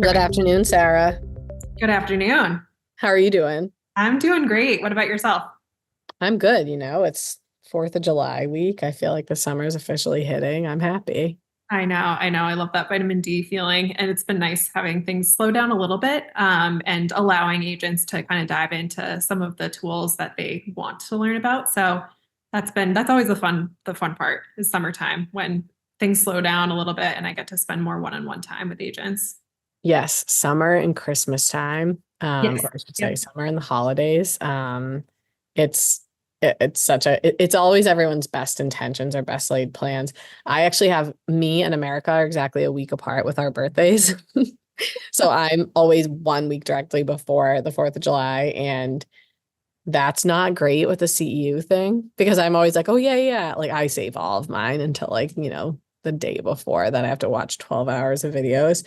Good afternoon, Sarah. Good afternoon. How are you doing? I'm doing great. What about yourself? I'm good. It's 4th of July week. I feel like the summer is officially hitting. I'm happy. I know, I know. I love that vitamin D feeling. And it's been nice having things slow down a little bit, and allowing agents to kind of dive into some of the tools that they want to learn about. So that's always the fun part is summertime when things slow down a little bit and I get to spend more one-on-one time with agents. Yes, summer and Christmas time, Yes. or I should say Yep. summer and the holidays. It's it's it's always everyone's best intentions or best laid plans. I actually have me and America are exactly a week apart with our birthdays. So I'm always 1 week directly before the 4th of July, and that's not great with the CEU thing because I'm always like, oh yeah, yeah. Like I save all of mine until like, the day before that I have to watch 12 hours of videos.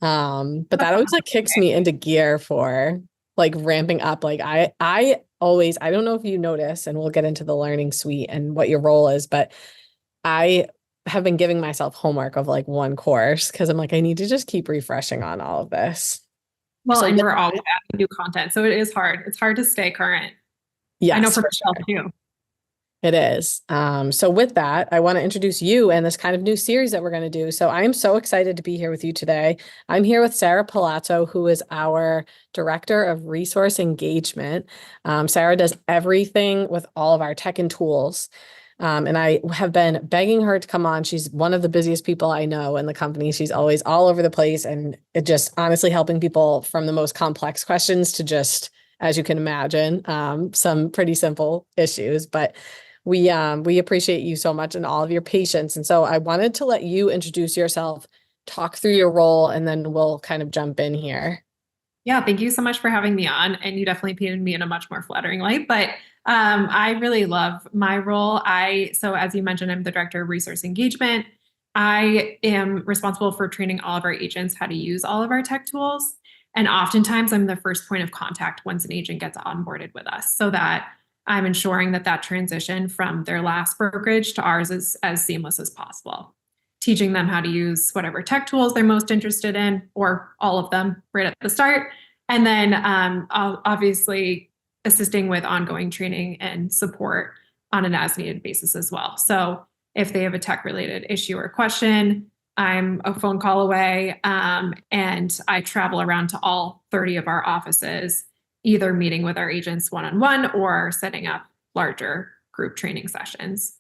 But That that always sounds like kicks okay. me into gear for like ramping up. Like I don't know if you notice, and we'll get into the learning suite and what your role is, but I have been giving myself homework of like one course because I'm like, I need to just keep refreshing on all of this. Well, So and with we're always adding new content. So it is hard. It's hard to stay current. I know yes, for for myself sure. too. It is. So with that, I want to introduce you and this kind of new series that we're going to do. So I am so excited to be here with you today. I'm here with Sarah Palazzo, who is our Director of Resource Engagement. Sarah does everything with all of our tech and tools. And I have been begging her to come on. She's one of the busiest people I know in the company. She's always all over the place and it just honestly helping people from the most complex questions to just, as you can imagine, some pretty simple issues. But we appreciate you so much and all of your patience. And so I wanted to let you introduce yourself, talk through your role, and then we'll kind of jump in here. Yeah, thank you so much for having me on. And you definitely painted me in a much more flattering light. But I really love my role. So as you mentioned, I'm the director of resource engagement. I am responsible for training all of our agents how to use all of our tech tools. And oftentimes I'm the first point of contact once an agent gets onboarded with us so that I'm ensuring that that transition from their last brokerage to ours is as seamless as possible, teaching them how to use whatever tech tools they're most interested in, or all of them right at the start. And then obviously assisting with ongoing training and support on an as needed basis as well. So if they have a tech related issue or question, I'm a phone call away, and I travel around to all 30 of our offices, either meeting with our agents one on one or setting up larger group training sessions.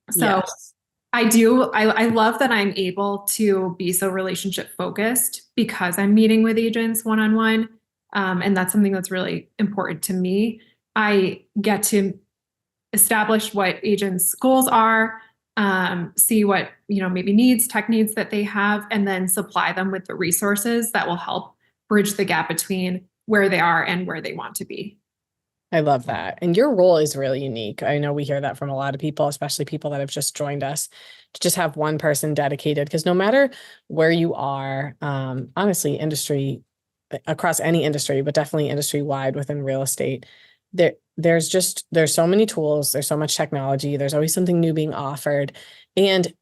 So Yes. I love that I'm able to be so relationship focused because I'm meeting with agents one on one. And that's something that's really important to me. I get to establish what agents' goals are, see what, maybe tech needs that they have, and then supply them with the resources that will help bridge the gap between where they are and where they want to be. I love that. And your role is really unique. I know we hear that from a lot of people, especially people that have just joined us, to just have one person dedicated. Because no matter where you are, honestly, industry across any industry, but definitely industry wide within real estate, there's so many tools, there's so much technology, there's always something new being offered. And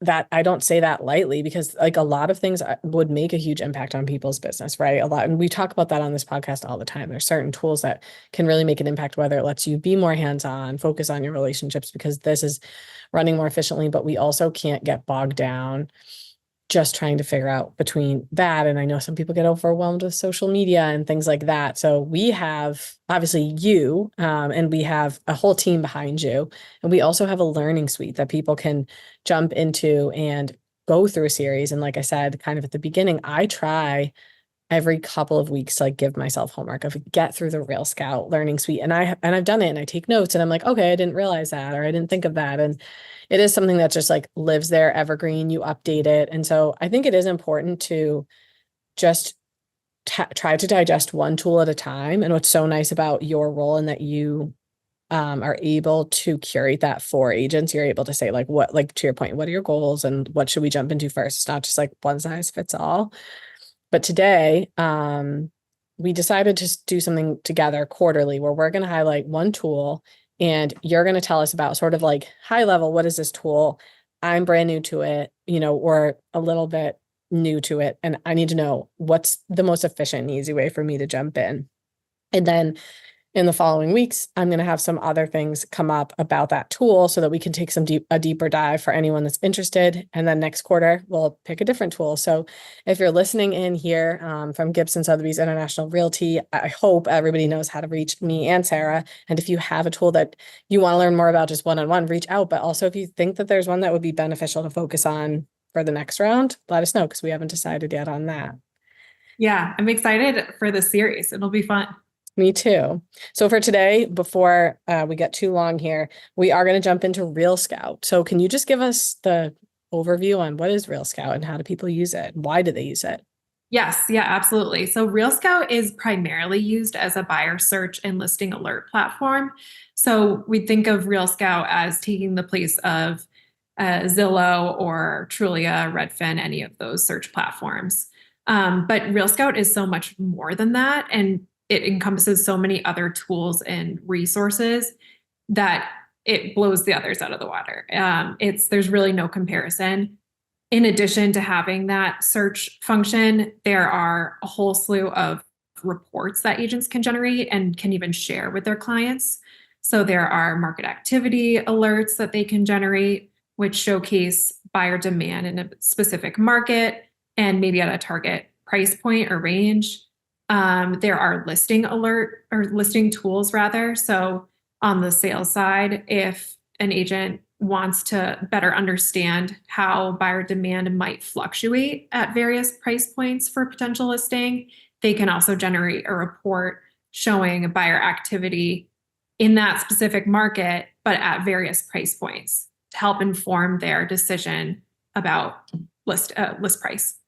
that I don't say that lightly because like a lot of things would make a huge impact on people's business, right? A lot, and we talk about that on this podcast all the time. There's certain tools that can really make an impact, whether it lets you be more hands-on, focus on your relationships because this is running more efficiently, but we also can't get bogged down just trying to figure out between that. And I know some people get overwhelmed with social media and things like that. So we have obviously you, and we have a whole team behind you. And we also have a learning suite that people can jump into and go through a series. And like I said, kind of at the beginning, I try every couple of weeks to like give myself homework of get through the RealScout learning suite. And I've done it and I take notes and I'm like, okay, I didn't realize that or I didn't think of that. And it is something that just like lives there evergreen, you update it. And so I think it is important to just try to digest one tool at a time. And what's so nice about your role and that you are able to curate that for agents, you're able to say like what, like to your point, what are your goals and what should we jump into first? It's not just like one size fits all. But today, we decided to do something together quarterly where we're going to highlight one tool and you're going to tell us about sort of like high level, what is this tool? I'm brand new to it, or a little bit new to it and I need to know what's the most efficient and easy way for me to jump in. And then in the following weeks, I'm going to have some other things come up about that tool so that we can take a deeper dive for anyone that's interested. And then next quarter, we'll pick a different tool. So if you're listening in here from Gibson Sotheby's International Realty, I hope everybody knows how to reach me and Sarah. And if you have a tool that you want to learn more about just one-on-one, reach out. But also if you think that there's one that would be beneficial to focus on for the next round, let us know because we haven't decided yet on that. Yeah, I'm excited for the series. It'll be fun. Me too. So for today, before we get too long here, we are going to jump into RealScout. So can you just give us the overview on what is RealScout and how do people use it? Why do they use it? Yes, yeah, absolutely. So RealScout is primarily used as a buyer search and listing alert platform. So we think of RealScout as taking the place of Zillow or Trulia, Redfin, any of those search platforms. But RealScout is so much more than that. And it encompasses so many other tools and resources that it blows the others out of the water. There's really no comparison. In addition to having that search function, there are a whole slew of reports that agents can generate and can even share with their clients. So there are market activity alerts that they can generate, which showcase buyer demand in a specific market and maybe at a target price point or range. There are listing alert or listing tools rather. So on the sales side, if an agent wants to better understand how buyer demand might fluctuate at various price points for potential listing, they can also generate a report showing buyer activity in that specific market, but at various price points to help inform their decision about list price.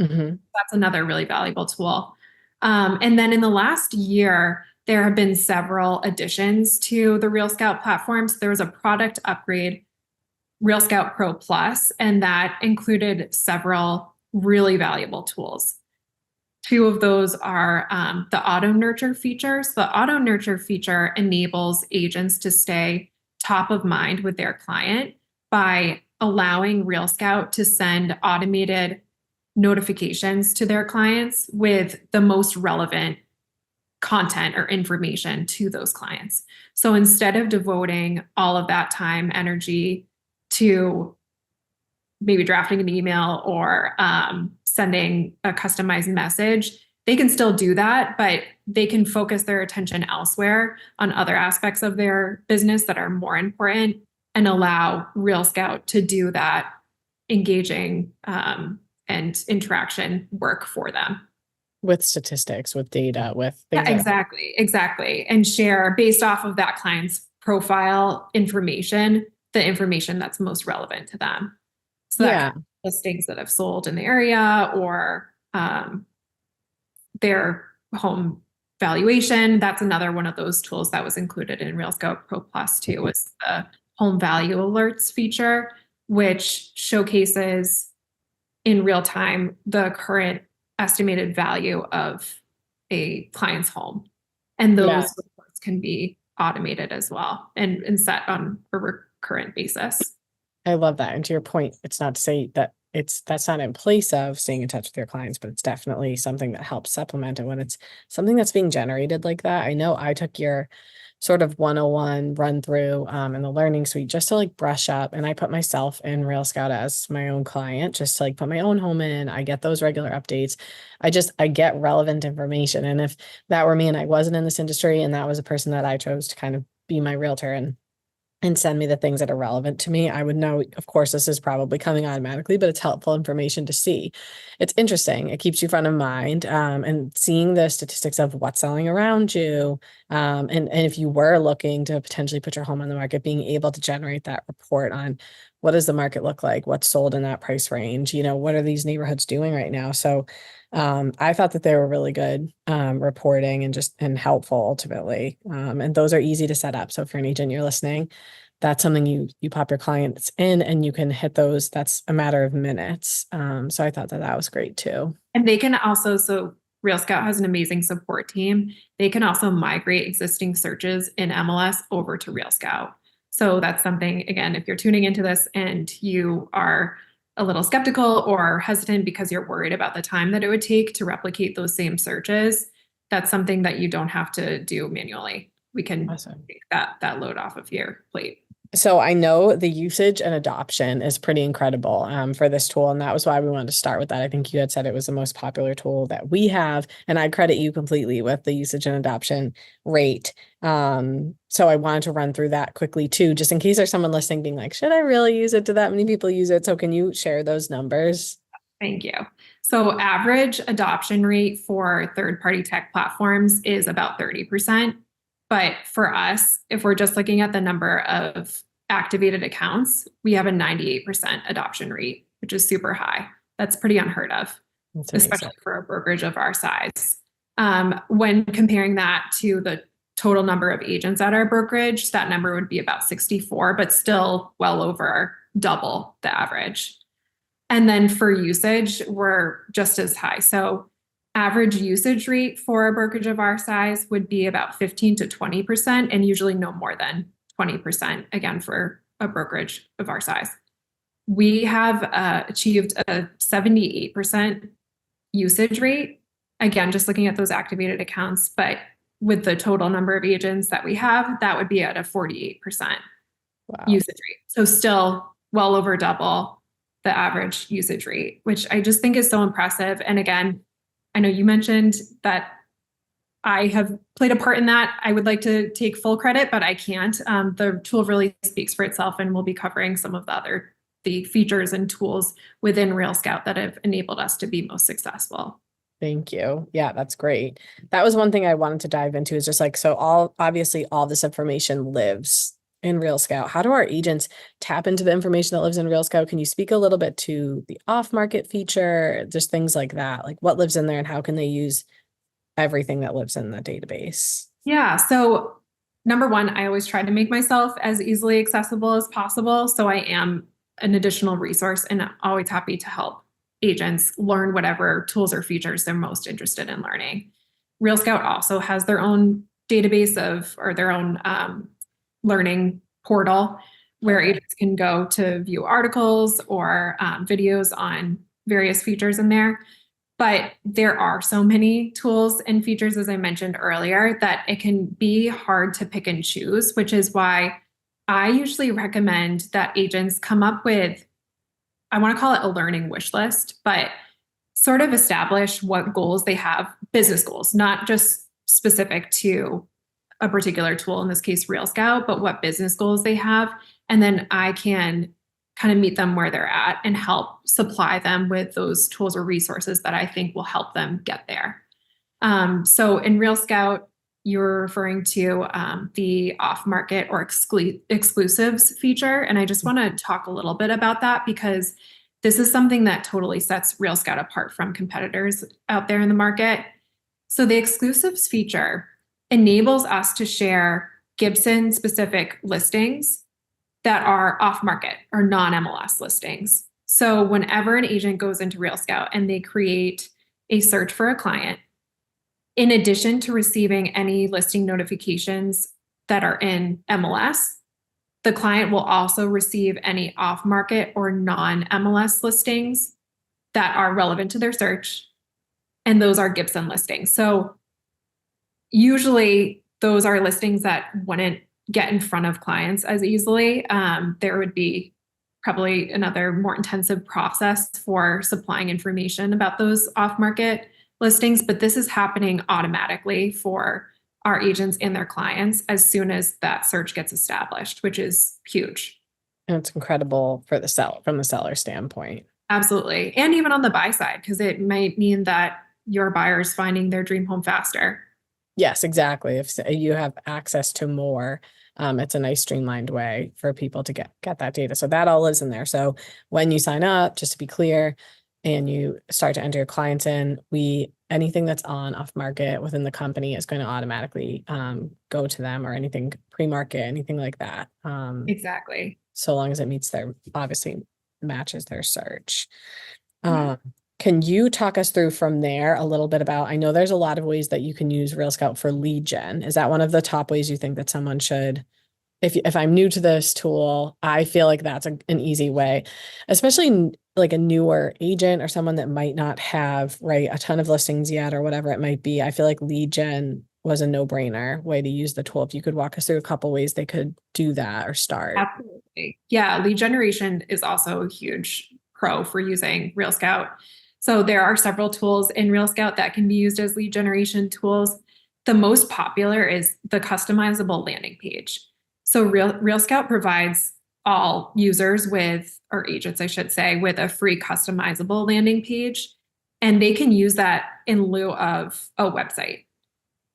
Mm-hmm. That's another really valuable tool. And then in the last year, there have been several additions to the RealScout platform. So there was a product upgrade, RealScout Pro Plus, and that included several really valuable tools. Two of those are the auto nurture features. The auto nurture feature enables agents to stay top of mind with their client by allowing RealScout to send automated notifications to their clients with the most relevant content or information to those clients. So instead of devoting all of that time, energy to maybe drafting an email or sending a customized message, they can still do that, but they can focus their attention elsewhere on other aspects of their business that are more important and allow RealScout to do that engaging and interaction work for them. With statistics, with data, with things. Yeah, exactly. And share based off of that client's profile information, the information that's most relevant to them. So that listings that have sold in the area or their home valuation. That's another one of those tools that was included in RealScout Pro Plus too, was the home value alerts feature, which showcases in real time the current estimated value of a client's home. And those reports can be automated as well and set on a recurrent basis. I love that. And to your point, it's not to say that that's not in place of staying in touch with your clients, but it's definitely something that helps supplement it when it's something that's being generated like that. I know I took your sort of 101 run through in the learning suite just to like brush up, and I put myself in RealScout as my own client just to like put my own home in. I get those regular updates. I get relevant information. And if that were me and I wasn't in this industry and that was a person that I chose to kind of be my realtor and send me the things that are relevant to me, I would know, of course, this is probably coming automatically, but it's helpful information to see. It's interesting. It keeps you front of mind and seeing the statistics of what's selling around you. And if you were looking to potentially put your home on the market, being able to generate that report on what does the market look like, what's sold in that price range, what are these neighborhoods doing right now? So I thought that they were really good reporting and helpful ultimately. And those are easy to set up. So if you're an agent, you're listening, that's something you pop your clients in and you can hit those. That's a matter of minutes. So I thought that was great too. And they can also, so RealScout has an amazing support team. They can also migrate existing searches in MLS over to RealScout. So that's something, again, if you're tuning into this and you are a little skeptical or hesitant because you're worried about the time that it would take to replicate those same searches, that's something that you don't have to do manually. We can Awesome. take that load off of your plate. So I know the usage and adoption is pretty incredible for this tool, and that was why we wanted to start with that. I think you had said it was the most popular tool that we have, and I credit you completely with the usage and adoption rate. So I wanted to run through that quickly too, just in case there's someone listening being like, should I really use it? Do that many people use it? So can you share those numbers? Thank you. So average adoption rate for third-party tech platforms is about 30%. But for us, if we're just looking at the number of activated accounts, we have a 98% adoption rate, which is super high. That's pretty unheard of, That's amazing. especially for a brokerage of our size. When comparing that to the total number of agents at our brokerage, that number would be about 64, but still well over double the average. And then for usage, we're just as high. So average usage rate for a brokerage of our size would be about 15 to 20%, and usually no more than 20%, again, for a brokerage of our size. We have achieved a 78% usage rate, again, just looking at those activated accounts, but with the total number of agents that we have, that would be at a 48% Wow. usage rate. So still well over double the average usage rate, which I just think is so impressive. And again, I know you mentioned that I have played a part in that. I would like to take full credit, but I can't. The tool really speaks for itself, and we'll be covering some of the features and tools within RealScout that have enabled us to be most successful. Thank you. Yeah, that's great. That was one thing I wanted to dive into is just like, so obviously all this information lives in RealScout. How do our agents tap into the information that lives in RealScout? Can you speak a little bit to the off-market feature, just things like that, like what lives in there and how can they use everything that lives in the database? Yeah. So number one, I always try to make myself as easily accessible as possible. So I am an additional resource and always happy to help agents learn whatever tools or features they're most interested in learning. RealScout also has their own database or their own learning portal where agents can go to view articles or videos on various features in there. But there are so many tools and features, as I mentioned earlier, that it can be hard to pick and choose, which is why I usually recommend that agents come up with, I want to call it a learning wish list, but sort of establish what goals they have, business goals, not just specific to a particular tool, in this case, RealScout, but what business goals they have. And then I can kind of meet them where they're at and help supply them with those tools or resources that I think will help them get there. So in RealScout, you're referring to the off-market or exclusives feature. And I just want to talk a little bit about that because this is something that totally sets RealScout apart from competitors out there in the market. So the exclusives feature enables us to share Gibson specific listings that are off-market or non-MLS listings. So whenever an agent goes into RealScout and they create a search for a client, in addition to receiving any listing notifications that are in MLS, the client will also receive any off-market or non-MLS listings that are relevant to their search, and those are Gibson listings. So usually those are listings that wouldn't get in front of clients as easily. There would be probably another more intensive process for supplying information about those off-market listings, but this is happening automatically for our agents and their clients as soon as that search gets established, which is huge. And it's incredible for from the seller standpoint. Absolutely. And even on the buy side, because it might mean that your buyer's finding their dream home faster. Yes, exactly. If you have access to more, it's a nice streamlined way for people to get that data. So that all lives in there. So when you sign up, just to be clear, and you start to enter your clients in, anything that's on off market within the company is going to automatically go to them, or anything pre-market, anything like that. Exactly. So long as it obviously matches their search. Can you talk us through from there a little bit about, I know there's a lot of ways that you can use RealScout for lead gen. Is that one of the top ways you think that someone should if I'm new to this tool, I feel like that's an easy way, especially like a newer agent or someone that might not have, right, a ton of listings yet or whatever it might be. I feel like lead gen was a no-brainer way to use the tool. If you could walk us through a couple ways they could do that or start. Absolutely. Yeah, lead generation is also a huge pro for using RealScout. So there are several tools in RealScout that can be used as lead generation tools. The most popular is the customizable landing page. So RealScout provides all users with, or agents, I should say, with a free customizable landing page, and they can use that in lieu of a website.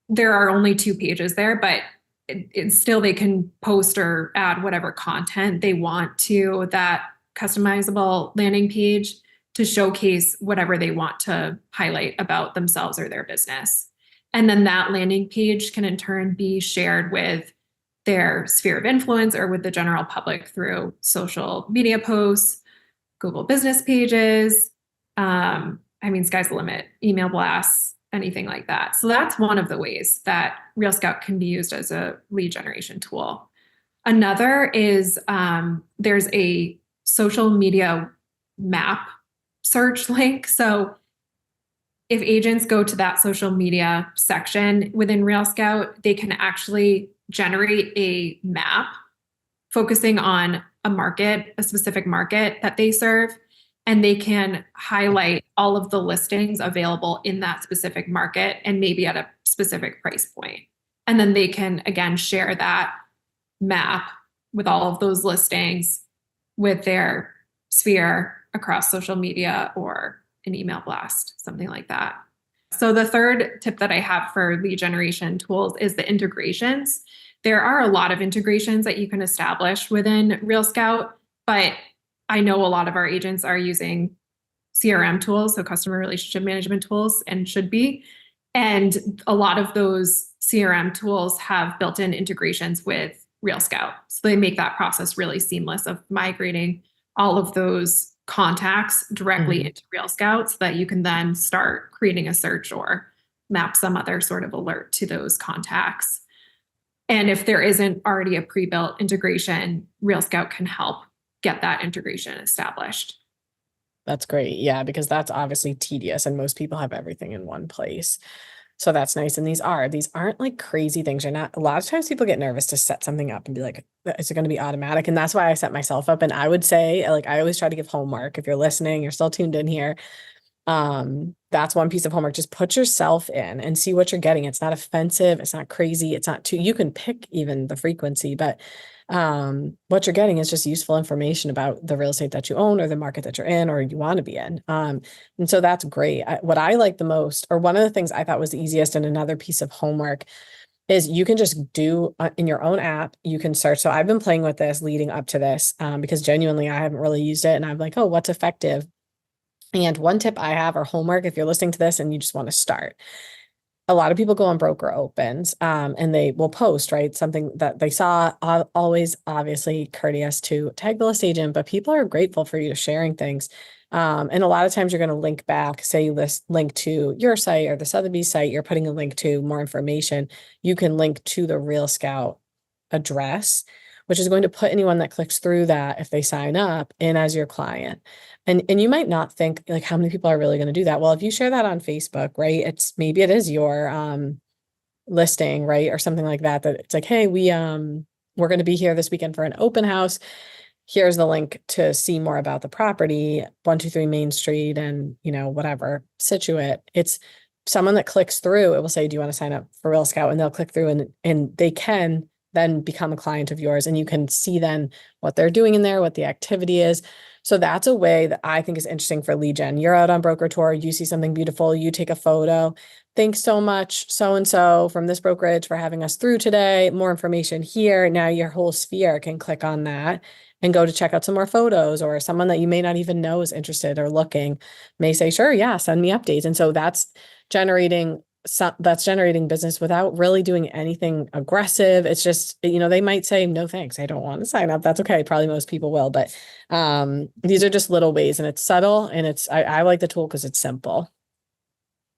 There are only 2 pages there, but it's still they can post or add whatever content they want to that customizable landing page to showcase whatever they want to highlight about themselves or their business. And then that landing page can in turn be shared with their sphere of influence or with the general public through social media posts, Google business pages. Sky's the limit, email blasts, anything like that. So that's one of the ways that RealScout can be used as a lead generation tool. Another is there's a social media map search link. So if agents go to that social media section within RealScout, they can actually generate a map focusing on a market, a specific market that they serve, and they can highlight all of the listings available in that specific market and maybe at a specific price point. And then they can, again, share that map with all of those listings with their sphere across social media or an email blast, something like that. So the third tip that I have for lead generation tools is the integrations. There are a lot of integrations that you can establish within RealScout, but I know a lot of our agents are using CRM tools, so customer relationship management tools, and should be. And a lot of those CRM tools have built-in integrations with RealScout. So they make that process really seamless of migrating all of those contacts directly into RealScout so that you can then start creating a search or map some other sort of alert to those contacts. And if there isn't already a pre-built integration, RealScout can help get that integration established. That's great. Yeah, because that's obviously tedious and most people have everything in one place. So that's nice. And these aren't like crazy things. You're not, a lot of times people get nervous to set something up and be like, is it going to be automatic? And that's why I set myself up. And I would say, like, I always try to give homework. If you're listening, you're still tuned in here. That's one piece of homework. Just put yourself in and see what you're getting. It's not offensive. It's not crazy. It's not too, you can pick even the frequency, but what you're getting is just useful information about the real estate that you own or the market that you're in or you want to be in. And so that's great. What I like the most, or one of the things I thought was the easiest and another piece of homework is you can just do in your own app, you can search. So I've been playing with this leading up to this because genuinely I haven't really used it and I'm like, oh, what's effective? And one tip I have or homework, if you're listening to this and you just want to start, a lot of people go on broker opens and they will post, right? Something that they saw, always obviously courteous to tag the list agent, but people are grateful for you sharing things. And a lot of times you're going to link back, say you link to your site or the Sotheby site, you're putting a link to more information. You can link to the RealScout address, which is going to put anyone that clicks through that, if they sign up, in as your client. And you might not think like how many people are really going to do that. Well, if you share that on Facebook, right, maybe it is your listing, right, or something like that, that it's like, hey, we're going to be here this weekend for an open house. Here's the link to see more about the property, 123 Main Street and, whatever, Situate. It's someone that clicks through, it will say, do you want to sign up for RealScout? And they'll click through and they can then become a client of yours and you can see then what they're doing in there, what the activity is. So that's a way that I think is interesting for lead gen. You're out on broker tour, you see something beautiful, you take a photo. Thanks so much, so-and-so from this brokerage for having us through today. More information here. Now your whole sphere can click on that and go to check out some more photos, or someone that you may not even know is interested or looking may say, sure, yeah, send me updates. And so that's generating business without really doing anything aggressive. It's just, they might say, no, thanks, I don't want to sign up. That's okay. Probably most people will, but these are just little ways and it's subtle and I like the tool because it's simple.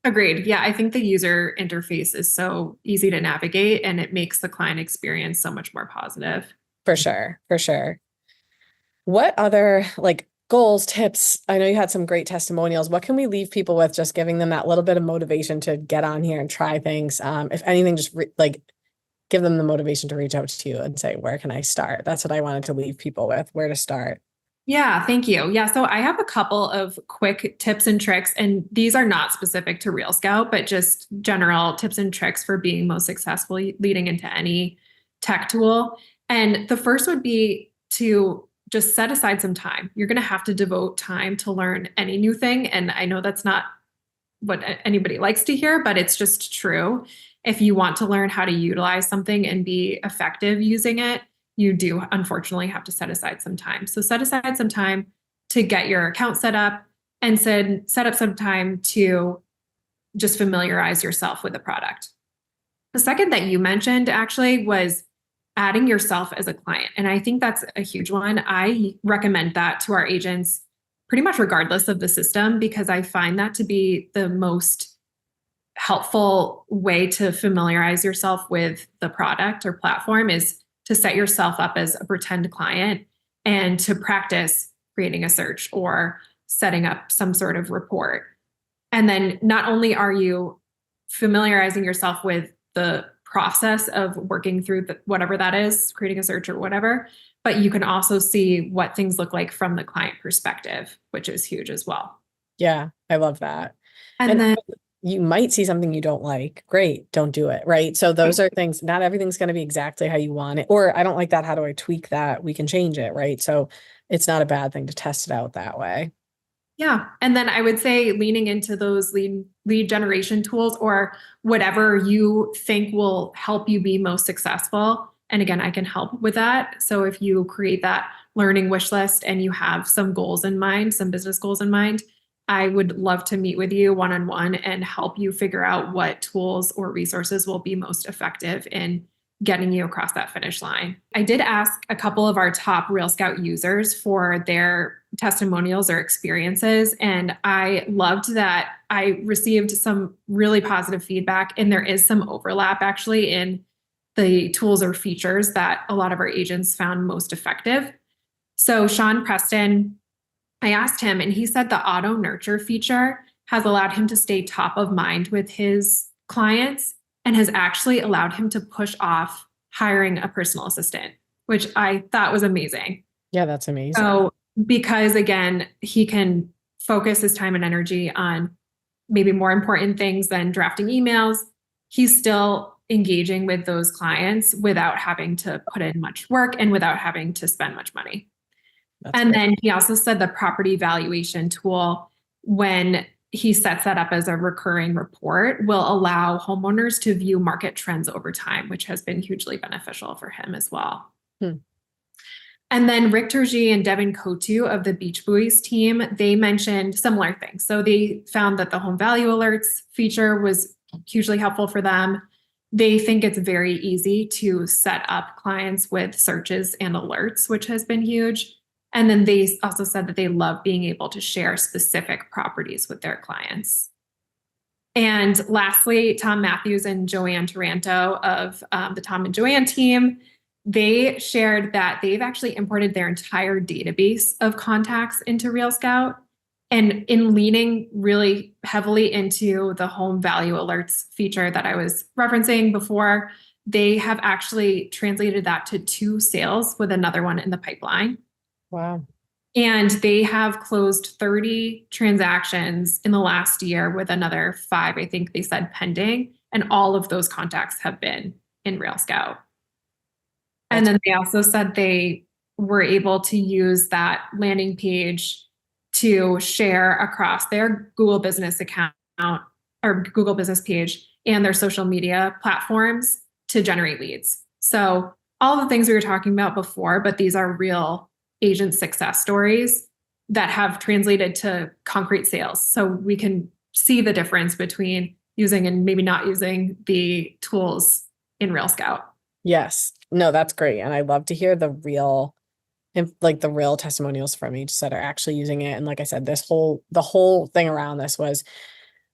Agreed. Yeah, I think the user interface is so easy to navigate and it makes the client experience so much more positive. For sure. For sure. What other like goals, tips? I know you had some great testimonials. What can we leave people with, just giving them that little bit of motivation to get on here and try things? If anything, just like give them the motivation to reach out to you and say, where can I start? That's what I wanted to leave people with, where to start. Yeah, thank you. Yeah, so I have a couple of quick tips and tricks, and these are not specific to RealScout, but just general tips and tricks for being most successful leading into any tech tool. And the first would be to just set aside some time. You're going to have to devote time to learn any new thing. And I know that's not what anybody likes to hear, but it's just true. If you want to learn how to utilize something and be effective using it, you do unfortunately have to set aside some time. So set aside some time to get your account set up and set up some time to just familiarize yourself with the product. The second that you mentioned actually was adding yourself as a client. And I think that's a huge one. I recommend that to our agents pretty much regardless of the system, because I find that to be the most helpful way to familiarize yourself with the product or platform is to set yourself up as a pretend client and to practice creating a search or setting up some sort of report. And then not only are you familiarizing yourself with the process of working through whatever that is, creating a search or whatever, but you can also see what things look like from the client perspective, which is huge as well. Yeah, I love that. And And then you might see something you don't like. Great, don't do it. Right. So those are things, not everything's going to be exactly how you want it. Or I don't like that. How do I tweak that? We can change it. Right. So it's not a bad thing to test it out that way. yeah. And then I would say leaning into those lead generation tools or whatever you think will help you be most successful. And again, I can help with that. So if you create that learning wish list and you have some goals in mind, some business goals in mind, I would love to meet with you one-on-one and help you figure out what tools or resources will be most effective in getting you across that finish line. I did ask a couple of our top RealScout users for their testimonials or experiences, and I loved that I received some really positive feedback, and there is some overlap actually in the tools or features that a lot of our agents found most effective. So Sean Preston, I asked him, and he said the auto nurture feature has allowed him to stay top of mind with his clients and has actually allowed him to push off hiring a personal assistant, which I thought was amazing. Yeah, that's amazing. So, because again, he can focus his time and energy on maybe more important things than drafting emails, he's still engaging with those clients without having to put in much work and without having to spend much money. And then he also said the property valuation tool, when he sets that up as a recurring report, will allow homeowners to view market trends over time, which has been hugely beneficial for him as well. And then Rick Turgi and Devin Kotu of the Beach Buoys team, they mentioned similar things. So they found that the home value alerts feature was hugely helpful for them. They think it's very easy to set up clients with searches and alerts, which has been huge. And then they also said that they love being able to share specific properties with their clients. And lastly, Tom Matthews and Joanne Taranto of the Tom and Joanne team, they shared that they've actually imported their entire database of contacts into RealScout. And in leaning really heavily into the home value alerts feature that I was referencing before, they have actually translated that to 2 sales with another one in the pipeline. Wow. And they have closed 30 transactions in the last year with another 5, I think they said, pending. And all of those contacts have been in RealScout. And then they also said they were able to use that landing page to share across their Google Business account or Google Business page and their social media platforms to generate leads. So all the things we were talking about before, but these are real agent success stories that have translated to concrete sales. So we can see the difference between using and maybe not using the tools in RealScout. Yes. No, that's great. And I love to hear the real testimonials from each that are actually using it. And like I said, the whole thing around this was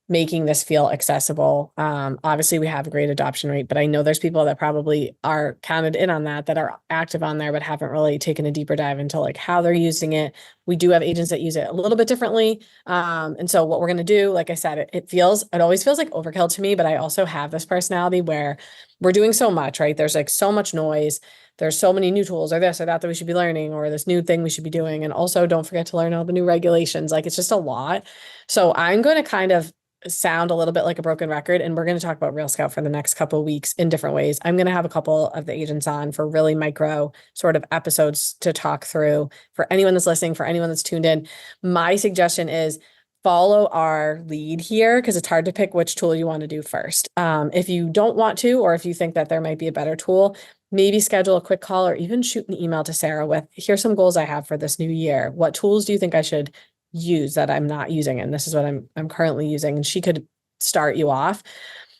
making this feel accessible. Obviously we have a great adoption rate, but I know there's people that probably are counted in on that are active on there, but haven't really taken a deeper dive into like how they're using it. We do have agents that use it a little bit differently. And so what we're going to do, like I said, it always feels like overkill to me, but I also have this personality where we're doing so much, right? There's like so much noise. There's so many new tools or this or that we should be learning, or this new thing we should be doing. And also don't forget to learn all the new regulations. Like it's just a lot. So I'm going to kind of sound a little bit like a broken record, and we're going to talk about RealScout for the next couple of weeks in different ways. I'm going to have a couple of the agents on for really micro sort of episodes to talk through. For anyone that's listening, for anyone that's tuned in, my suggestion is follow our lead here, because it's hard to pick which tool you want to do first. If you don't want to, or if you think that there might be a better tool, maybe schedule a quick call or even shoot an email to Sarah with, here's some goals I have for this new year. What tools do you think I should use that I'm not using? And this is what I'm currently using. And she could start you off.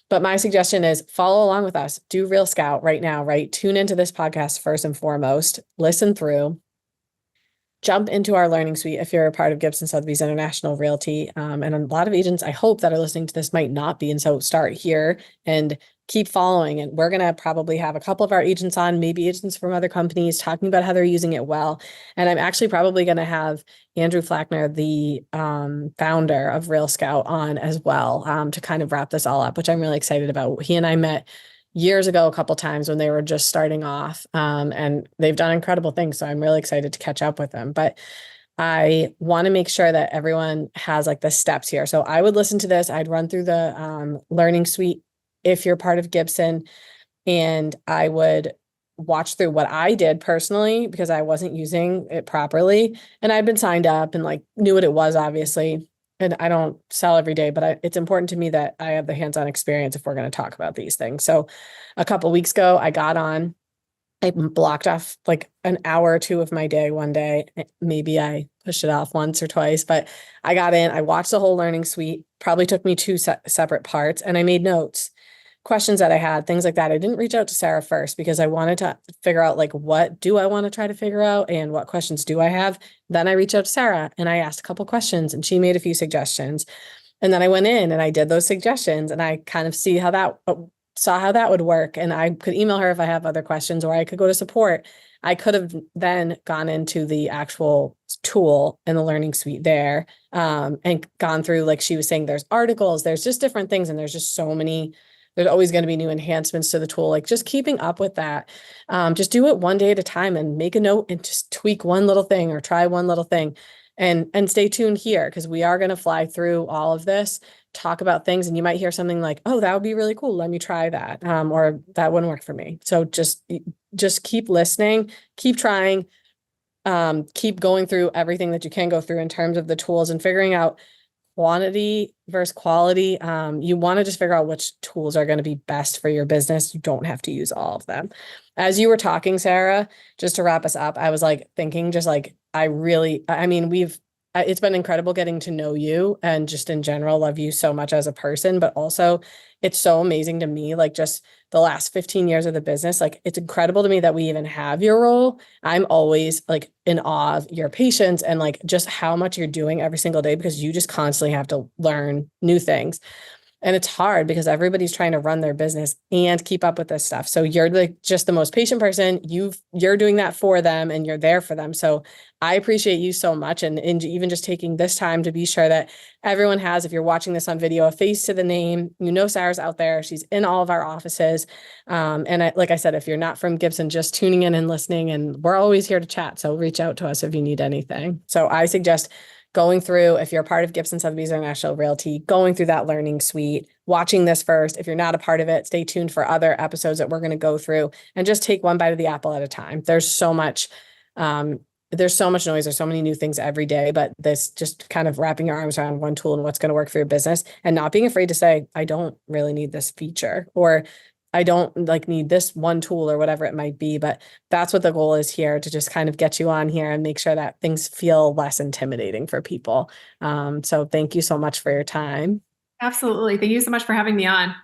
But my suggestion is follow along with us. Do RealScout right now, right? Tune into this podcast first and foremost. Listen through. Jump into our learning suite if you're a part of Gibson Sotheby's International Realty. And a lot of agents, I hope, that are listening to this might not be. And so start here and keep following. And we're going to probably have a couple of our agents on, maybe agents from other companies, talking about how they're using it well. And I'm actually probably going to have Andrew Flackner, the founder of RealScout, on as well, to kind of wrap this all up, which I'm really excited about. He and I met years ago a couple times when they were just starting off, and they've done incredible things. So I'm really excited to catch up with them. But I want to make sure that everyone has like the steps here. So I would listen to this. I'd run through the learning suite if you're part of Gibson, and I would watch through what I did personally because I wasn't using it properly. And I'd been signed up and like knew what it was, obviously. And I don't sell every day, but it's important to me that I have the hands-on experience if we're going to talk about these things. So a couple weeks ago, I got on, I blocked off like an hour or two of my day one day. Maybe I pushed it off once or twice, but I got in, I watched the whole learning suite, probably took me two separate parts, and I made notes, questions that I had, things like that. I didn't reach out to Sarah first because I wanted to figure out like, what do I want to try to figure out and what questions do I have? Then I reached out to Sarah and I asked a couple questions and she made a few suggestions. And then I went in and I did those suggestions and I kind of saw how that would work. And I could email her if I have other questions, or I could go to support. I could have then gone into the actual tool in the learning suite there, and gone through, like she was saying, there's articles, there's just different things. And there's just so many. There's always going to be new enhancements to the tool, like just keeping up with that. Just do it one day at a time and make a note and just tweak one little thing or try one little thing, and stay tuned here because we are going to fly through all of this, talk about things, and you might hear something like, oh, that would be really cool. Let me try that. Or that wouldn't work for me. So just keep listening, keep trying, keep going through everything that you can go through in terms of the tools and figuring out quantity versus quality. You want to just figure out which tools are going to be best for your business. You don't have to use all of them. As you were talking, Sarah, just to wrap us up, I was like thinking, just like, it's been incredible getting to know you, and just in general, love you so much as a person, but also it's so amazing to me, like just the last 15 years of the business, like it's incredible to me that we even have your role. I'm always like in awe of your patience and like just how much you're doing every single day, because you just constantly have to learn new things. And it's hard because everybody's trying to run their business and keep up with this stuff. So you're like just the most patient person. You're doing that for them and you're there for them. So I appreciate you so much. And even just taking this time to be sure that everyone has, if you're watching this on video, a face to the name. Sarah's out there. She's in all of our offices. Like I said, if you're not from Gibson, just tuning in and listening, and we're always here to chat. So reach out to us if you need anything. So I suggest going through, if you're a part of Gibson Sotheby's International Realty, going through that learning suite, watching this first. If you're not a part of it, stay tuned for other episodes that we're going to go through, and just take one bite of the apple at a time. There's so much noise. There's so many new things every day, but this just kind of wrapping your arms around one tool and what's going to work for your business, and not being afraid to say, I don't really need this feature, or I don't like need this one tool, or whatever it might be. But that's what the goal is here, to just kind of get you on here and make sure that things feel less intimidating for people. So thank you so much for your time. Absolutely. Thank you so much for having me on.